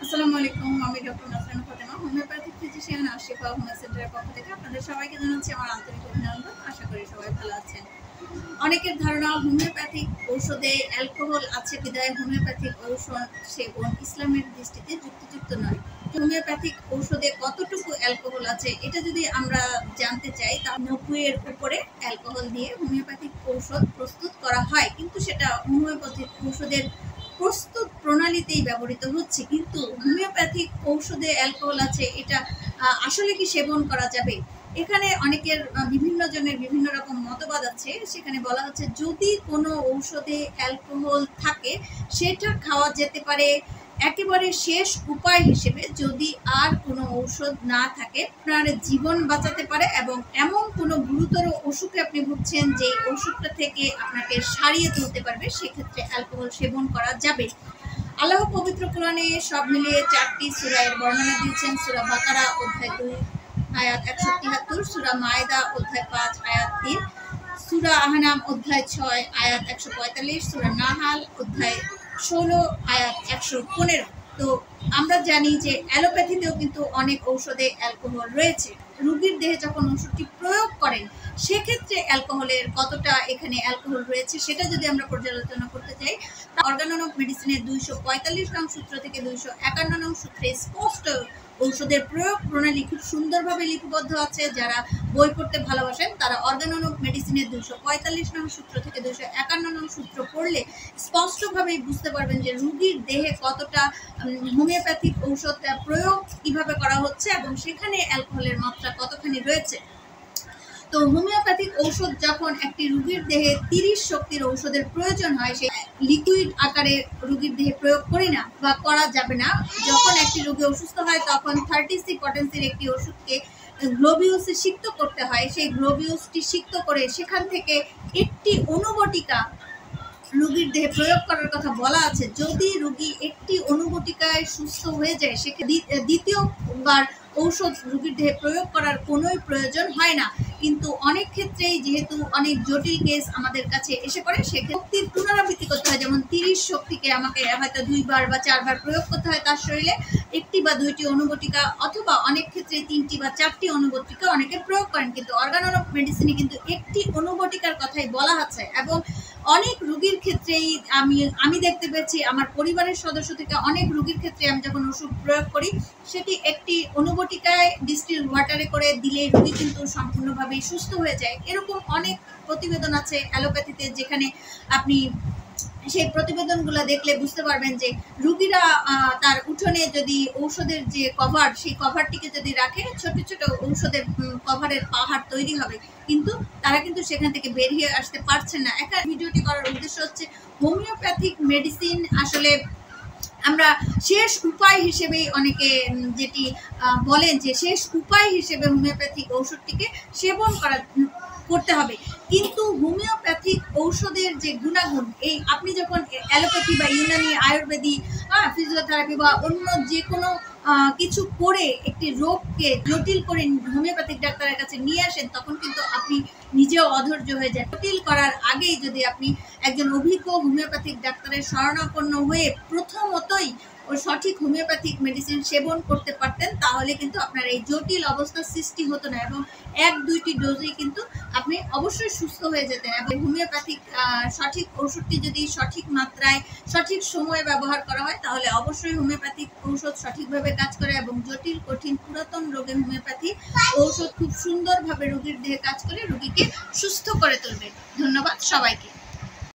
আসসালামু আলাইকুম, আমি doctor Nasrin Fatema, homeopathic physician আর শিফা হোমিও সেন্টারের পক্ষ থেকে আপনাদের সবাইকে জানাচ্ছি আমার আন্তরিক অভিনন্দন। আশা করি সবাই ভালো আছেন। অনেকের ধারণা হোমিওপ্যাথিক ঔষধে অ্যালকোহল আছে বিধায় হোমিওপ্যাথিক ঔষধ সেবন ইসলামের দৃষ্টিতে যুক্তিযুক্ত নয়। হোমিওপ্যাথিক ঔষধে কতটুকু অ্যালকোহল আছে এটা যদি আমরা জানতে চাই, তা 90-এর উপরে অ্যালকোহল দিয়ে হোমিওপ্যাথিক ঔষধ প্রস্তুত করা হয়, কিন্তু সেটা হোমিওপ্যাথিক ঔষধের প্রস্তুত প্রণালীতেই ব্যবহৃত হচ্ছে। কিন্তু হোমিওপ্যাথিক ঔষধে অ্যালকোহল আছে, এটা আসলে কি সেবন করা যাবে? এখানে অনেকের বিভিন্ন জনের বিভিন্ন রকম মতবাদ আছে। সেখানে বলা হচ্ছে যদি কোনো ঔষধে অ্যালকোহল থাকে সেটা খাওয়া যেতে পারে একেবারে শেষ উপায় হিসেবে, যদি আর কোনো ঔষধ না থাকে আপনার জীবন বাঁচাতে পারে এবং এমন কোনো গুরুতর অসুখে আপনি ভুগছেন যে ওষুধটা থেকে আপনাকে সারিয়ে তুলতে পারবে, সেক্ষেত্রে অ্যালকোহল সেবন করা যাবে। আল্লাহ পবিত্র কোরআনে সব মিলিয়ে 4টি সূরার বর্ণনা দিয়েছেন। সূরা বাকারা অধ্যায় 2 আয়াত 173, সূরা মায়েদা অধ্যায় 5 আয়াত 3, সূরা আহনাম অধ্যায় 6 আয়াত 145, সূরা নাহাল অধ্যায় 16 আয়াত 115। তো আমরা জানি যে অ্যালোপ্যাথিতেও কিন্তু অনেক ঔষধে অ্যালকোহল রয়েছে। রোগীর দেহে যখন ওষুধটি প্রয়োগ করেন সেক্ষেত্রে অ্যালকোহলের কতটা এখানে অ্যালকোহল রয়েছে সেটা যদি আমরা পর্যালোচনা করতে চাই, অর্গানন অফ মেডিসিনের 245 নং সূত্র থেকে 251 নং সূত্রে স্পষ্ট ঔষধের প্রয়োগ প্রণালী খুব সুন্দরভাবে লিপিবদ্ধ আছে। যারা বই পড়তে ভালোবাসেন তারা অর্গানন অফ মেডিসিনের 245 নং সূত্র থেকে 251 নং সূত্র পড়লে স্পষ্টভাবেই বুঝতে পারবেন যে রোগীর দেহে কতটা হোমিওপ্যাথিক ঔষধ প্রয়োগ কিভাবে করা হচ্ছে এবং সেখানে অ্যালকোহলের মাত্রা কতখানি রয়েছে। তো হোমিওপ্যাথিক ঔষধ যখন একটি রোগীর দেহে 30 শক্তির ঔষধের প্রয়োজন হয়, সেই লিকুইড আকারে রোগীর দেহে প্রয়োগ করি না বা করা যাবে না। যখন একটি রোগী অসুস্থ হয় তখন 30C পটেন্সির একটি ওষুধকে গ্লোবিউসে সিক্ত করতে হয়। সেই গ্লোবিউসটি সিক্ত করে সেখান থেকে একটি অনুবটিকা রোগীর দেহে প্রয়োগ করার কথা বলা আছে। যদি রোগী একটি অনুবটিকায় সুস্থ হয়ে যায় সেক্ষেত্রে দ্বিতীয়বার ঔষধ রোগীর দেহে প্রয়োগ করার কোনোই প্রয়োজন হয় না। কিন্তু অনেক ক্ষেত্রেই যেহেতু অনেক জটিল কেস আমাদের কাছে এসে পড়ে, সেক্ষেত্রে পুনরাবৃত্তি করতে হয়। যেমন 30 শক্তিকে আমাকে হয়তো 2বার বা 4বার প্রয়োগ করতে হয় তার শরীরে, 1টি বা 2টি অনুবটিকা, অথবা অনেক ক্ষেত্রে 3টি বা 4টি অনুবটিকা অনেকে প্রয়োগ করেন। কিন্তু অর্গানন অফ মেডিসিনে কিন্তু একটি অনুবটিকার কথাই বলা আছে এবং অনেক রোগীর ক্ষেত্রেই আমি দেখতে পেয়েছি, আমার পরিবারের সদস্য থেকে অনেক রোগীর ক্ষেত্রে আমি যখন ওষুধ প্রয়োগ করি সেটি একটি অনুবটিকায় ডিস্টিল ওয়াটারে করে দিলে রোগী কিন্তু সম্পূর্ণভাবে সুস্থ হয়ে যায়। এরকম অনেক প্রতিবেদন আছে অ্যালোপ্যাথিতে, যেখানে আপনি সেই প্রতিবেদনগুলো দেখলে বুঝতে পারবেন যে রোগীরা তার উঠোনে যদি ঔষধের যে কভার, সেই কভারটিকে যদি রাখে, ছোট ছোট ঔষধের কভারের পাহাড় তৈরি হবে, কিন্তু তারা কিন্তু সেখান থেকে বেরিয়ে আসতে পারছে না। একটা ভিডিওটি করার উদ্দেশ্য হচ্ছে হোমিওপ্যাথিক মেডিসিন আসলে আমরা শেষ উপায় হিসেবেই অনেকে যেটি বলেন যে শেষ উপায় হিসেবে হোমিওপ্যাথিক ঔষধটিকে সেবন করতে হবে। কিন্তু হোমিওপ্যাথিক ঔষধের যে গুণাগুণ, এই আপনি যখন অ্যালোপ্যাথি বা ইউনানি, আয়ুর্বেদিক, ফিজিওথেরাপি বা অন্য যে কোনো কিছু করে একটি রোগকে জটিল করে হোমিওপ্যাথিক ডাক্তারের কাছে নিয়ে আসেন, তখন কিন্তু আপনি নিজেও অধৈর্য হয়ে যায়। জটিল করার আগেই যদি আপনি একজন অভিজ্ঞ হোমিওপ্যাথিক ডাক্তারের শরণাপন্ন হয়ে প্রথমতই ও সঠিক হোমিওপ্যাথিক মেডিসিন সেবন করতে পারতেন, তাহলে কিন্তু আপনার এই জটিল অবস্থার সৃষ্টি হতো না এবং 1-2টি ডোজেই কিন্তু আপনি অবশ্যই সুস্থ হয়ে যেতেন। এবং হোমিওপ্যাথিক সঠিক ওষুধটি যদি সঠিক মাত্রায় সঠিক সময়ে ব্যবহার করা হয় তাহলে অবশ্যই হোমিওপ্যাথিক ঔষধ সঠিকভাবে কাজ করে এবং জটিল কঠিন পুরাতন রোগে হোমিওপ্যাথি ঔষধ খুব সুন্দরভাবে রোগীর দেহে কাজ করে রোগীকে সুস্থ করে তুলবে। ধন্যবাদ সবাইকে।